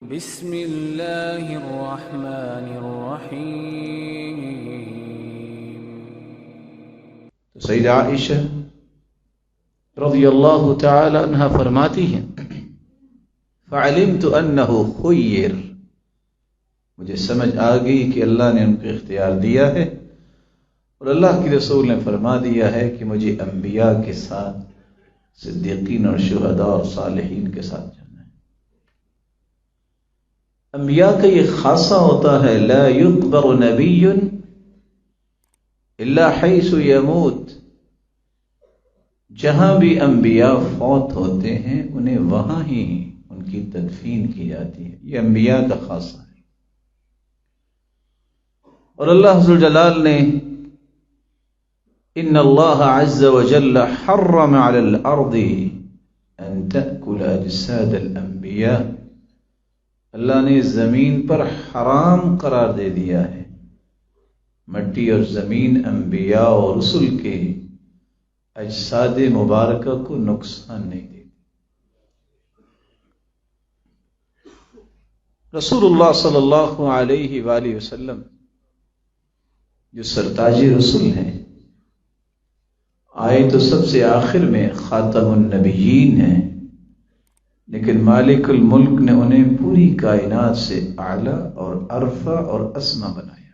بسم اللہ الرحمن الرحیم۔ سیدہ عائشہ رضی اللہ تعالی عنہ فرماتی ہیں فعلمت انہ خیر، مجھے سمجھ آ گئی کہ اللہ نے ان کو اختیار دیا ہے اور اللہ کے رسول نے فرما دیا ہے کہ مجھے انبیاء کے ساتھ، صدیقین اور شہداء اور صالحین کے ساتھ جانا ہے۔ انبیاء کا یہ خاصہ ہوتا ہے لا یقبر نبی الا حیث یموت، جہاں بھی انبیاء فوت ہوتے ہیں انہیں وہاں ہی ان کی تدفین کی جاتی ہے۔ یہ انبیاء کا خاصہ ہے۔ اور اللہ ذو الجلال نے ان اللہ عز وجل حرم علی الارض ان تأکل اجساد الانبیاء، اللہ نے زمین پر حرام قرار دے دیا ہے مٹی اور زمین انبیاء اور رسل کے اجساد مبارکہ کو نقصان نہیں دیتی۔ رسول اللہ صلی اللہ علیہ وآلہ وسلم جو سرتاج رسول ہیں، آئے تو سب سے آخر میں خاتم النبیین ہیں، لیکن مالک الملک نے انہیں پوری کائنات سے اعلیٰ اور ارفع اور اسما بنایا۔